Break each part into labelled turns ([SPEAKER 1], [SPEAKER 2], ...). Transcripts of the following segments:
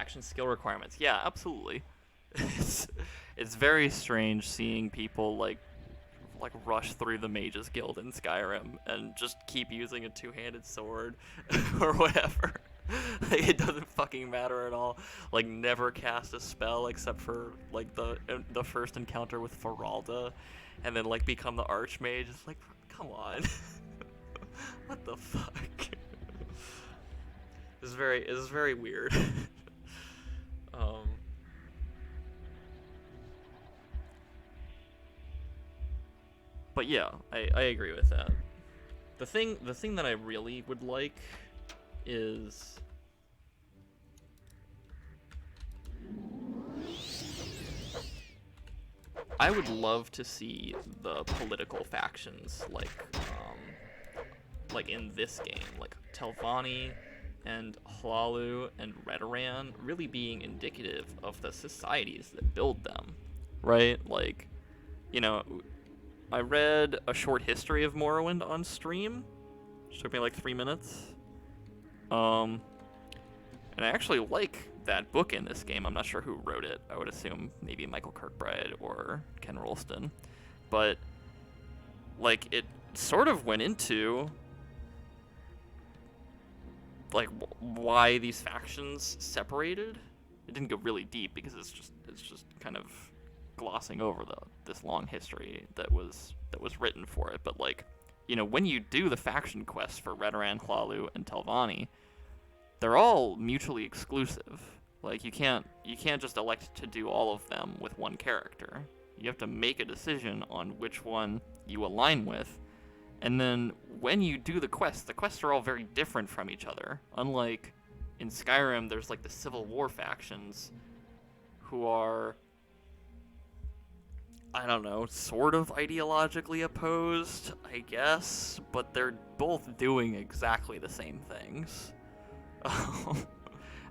[SPEAKER 1] faction skill requirements. Yeah, absolutely. it's, it's very strange seeing people like rush through the Mages Guild in Skyrim and just keep using a two-handed sword or whatever. Like, it doesn't fucking matter at all. Like, never cast a spell except for like the first encounter with Feralda, and then like become the Archmage. It's like, come on, what the fuck? It's very weird. um, but yeah, I agree with that. The thing that I really would like is I would love to see the political factions like in this game, like Telvanni and Hlalu and Redoran really being indicative of the societies that build them, right? Like, you know, I read a short history of Morrowind on stream. It took me like 3 minutes. Um, and I actually like that book in this game. I'm not sure who wrote it. I would assume maybe Michael Kirkbride or Ken Rolston. But, like, it sort of went into, like, why these factions separated. It didn't go really deep because it's just kind of glossing over this long history that was written for it. But, like, you know, when you do the faction quests for Redoran, Hlalu, and Telvanni, they're all mutually exclusive. Like, you can't just elect to do all of them with one character. You have to make a decision on which one you align with, and then when you do the quests are all very different from each other. Unlike in Skyrim, there's like the Civil War factions who are, I don't know, sort of ideologically opposed, I guess, but they're both doing exactly the same things.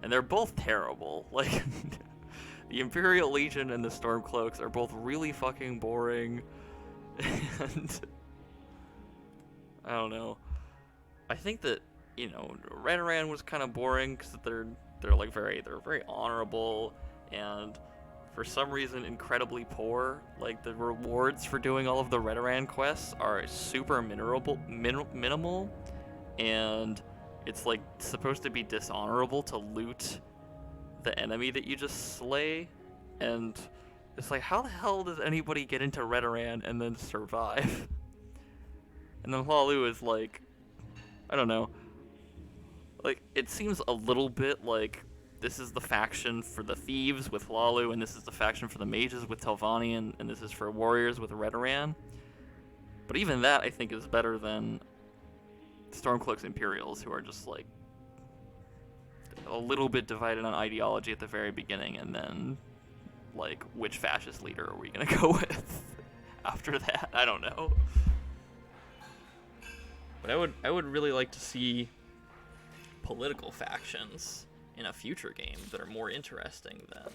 [SPEAKER 1] And they're both terrible. Like, the Imperial Legion and the Stormcloaks are both really fucking boring. And I don't know. I think that, you know, Redoran was kind of boring because they're very honorable and for some reason incredibly poor. Like, the rewards for doing all of the Redoran quests are super minimal, and it's like supposed to be dishonorable to loot the enemy that you just slay, and it's like, how the hell does anybody get into Redoran and then survive? And then Hlalu is like, I don't know, like, it seems a little bit like this is the faction for the thieves with Hlalu, and this is the faction for the mages with Telvanni, and this is for warriors with Redoran. But even that, I think, is better than Stormcloaks Imperials, who are just like a little bit divided on ideology at the very beginning, and then like, which fascist leader are we gonna go with after that? I don't know. But I would really like to see political factions in a future game that are more interesting than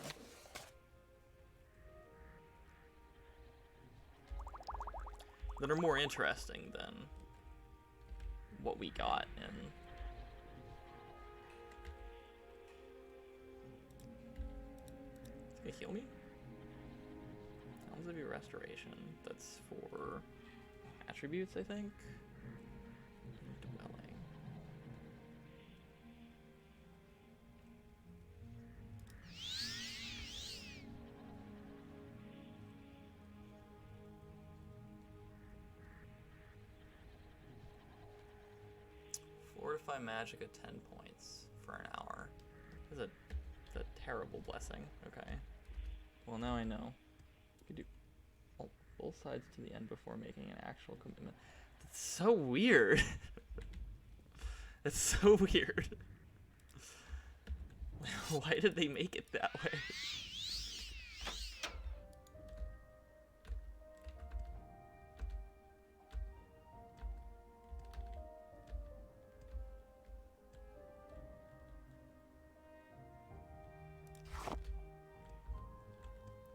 [SPEAKER 1] what we got in. It's gonna heal me? Sounds like a restoration. That's for attributes, I think. Dwelling. Fortify magic at 10 points for an hour. That's a terrible blessing. Okay. Well, now I know. You could do both sides to the end before making an actual commitment. That's so weird. That's so weird. Why did they make it that way?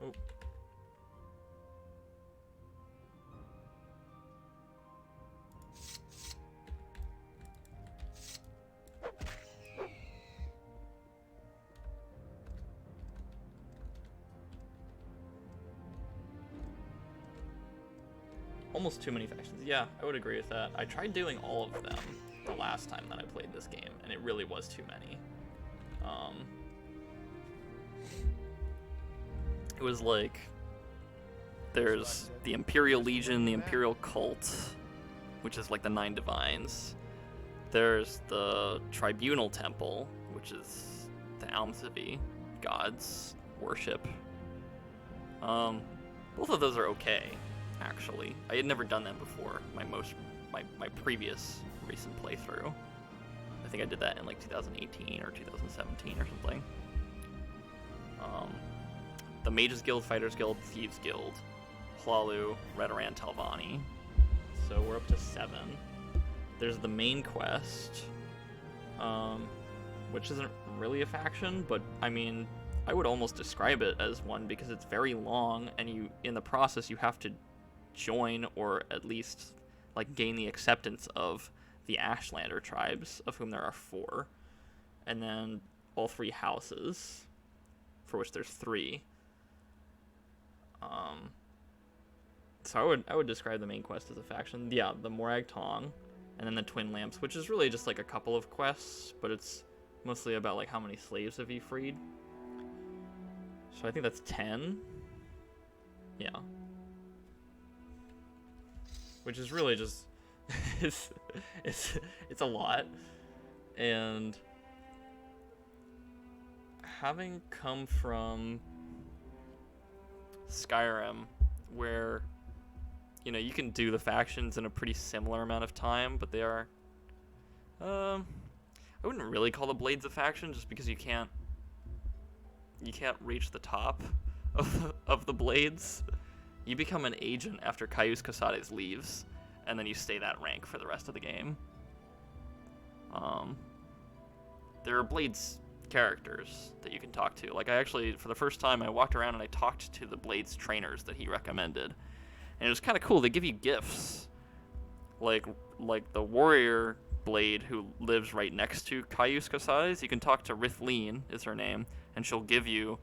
[SPEAKER 1] Oh. almost too many factions. Yeah, I would agree with that. I tried doing all of them the last time that I played this game, and it really was too many. It was like, there's the Imperial Legion, the Imperial Cult, which is like the 9 Divines. There's the Tribunal Temple, which is the Almsivy gods worship. Both of those are okay, actually. I had never done them before, my previous recent playthrough. I think I did that in like 2018 or 2017 or something. The Mages Guild, Fighters Guild, Thieves Guild, Hlalu, Redoran, Telvanni. So we're up to 7. There's the main quest, which isn't really a faction, but I mean, I would almost describe it as one because it's very long, and in the process you have to join or at least like gain the acceptance of the Ashlander tribes, of whom there are 4, and then all 3 houses, for which there's 3. So I would describe the main quest as a faction. Yeah, the Morag Tong, and then the Twin Lamps, which is really just like a couple of quests, but it's mostly about like how many slaves have you freed. So I think that's 10. Yeah. Which is really just it's a lot. And having come from Skyrim, where you can do the factions in a pretty similar amount of time, but they are I wouldn't really call the Blades a faction, just because you can't reach the top of the Blades. You become an agent after Caius Casades leaves, and then you stay that rank for the rest of the game. There are Blades characters that you can talk to. Like, I actually, for the first time, I walked around and I talked to the Blades trainers that he recommended. And it was kind of cool. They give you gifts. Like the warrior Blade who lives right next to Caius Casades, you can talk to Rithleen, is her name, and she'll give you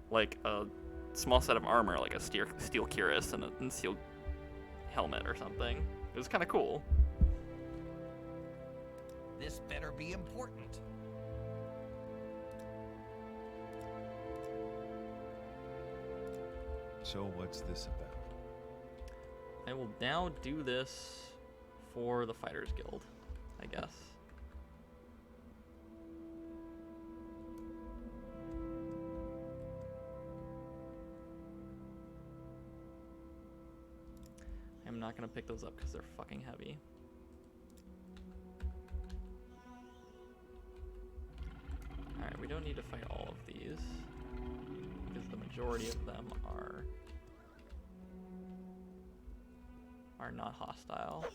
[SPEAKER 1] like a small set of armor, like a steel cuirass and a steel helmet or something. It was kind of cool.
[SPEAKER 2] This better be important.
[SPEAKER 3] So what's this about?
[SPEAKER 1] I will now do this for the Fighters Guild, I guess. I'm not gonna pick those up because they're fucking heavy. Alright, we don't need to fight all of these, because the majority of them are not hostile.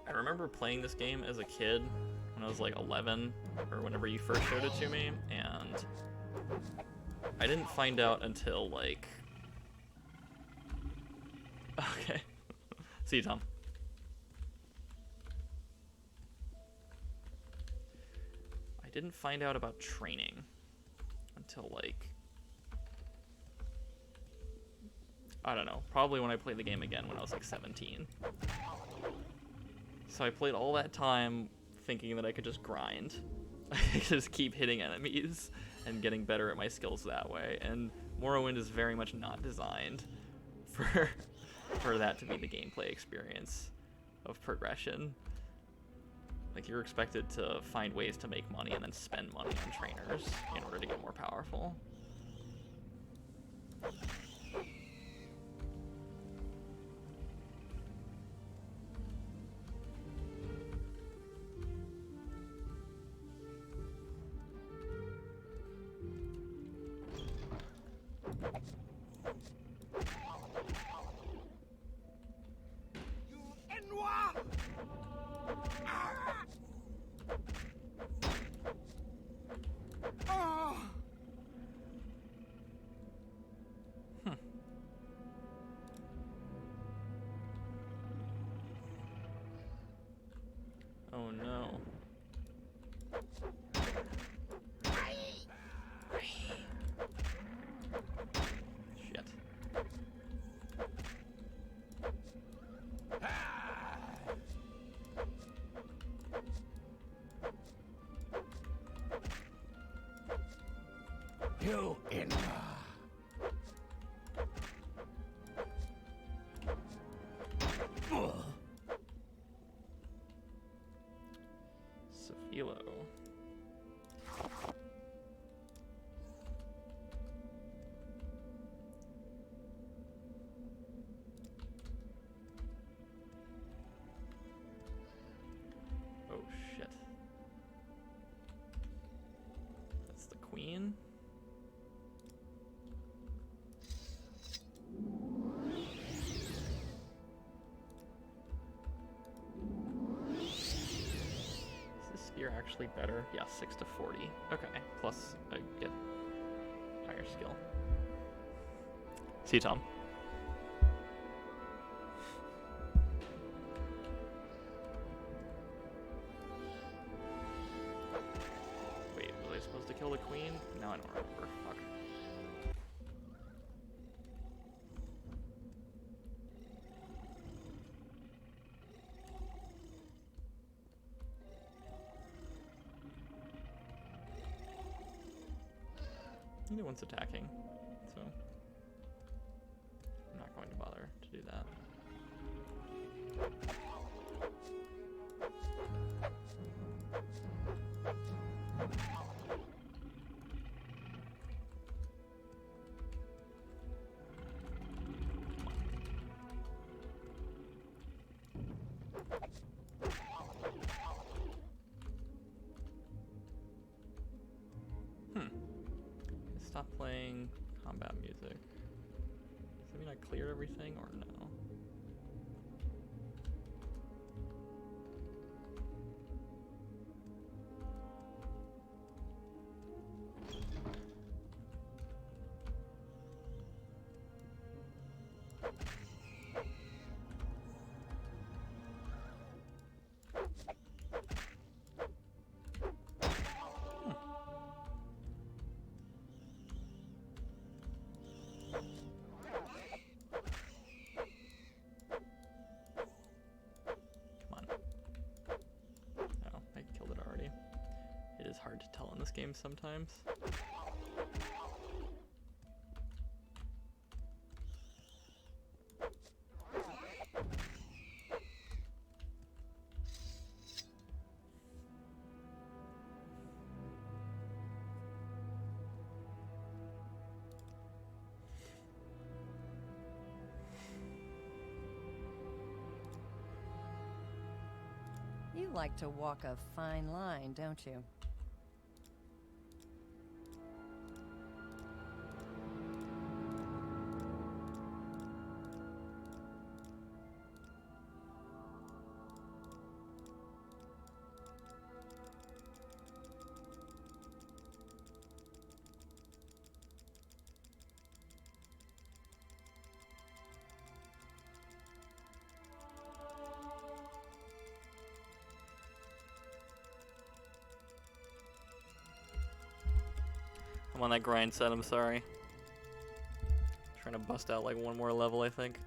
[SPEAKER 1] I remember playing this game as a kid when I was like 11, or whenever you first showed it to me, and I didn't find out until like... Okay. See you, Tom. I didn't find out about training until like... I don't know, probably when I played the game again when I was like 17. So I played all that time thinking that I could just grind. I could just keep hitting enemies and getting better at my skills that way. And Morrowind is very much not designed for that to be the gameplay experience of progression. Like, you're expected to find ways to make money and then spend money on trainers in order to get more powerful.
[SPEAKER 2] You You in.
[SPEAKER 1] Safilo. Oh shit. That's the queen. You're actually better. Yeah, 6 to 40. Okay, plus I get higher skill. See you, Tom. Wait, was I supposed to kill the queen? Now I don't remember. Fuck. Neither one's attacking, so I'm not going to bother to do that. Stop playing combat music. Does that mean I cleared everything or no? Hard to tell in this game sometimes.
[SPEAKER 3] You like to walk a fine line, don't you?
[SPEAKER 1] I'm on that grind set, I'm sorry. Trying to bust out like one more level, I think.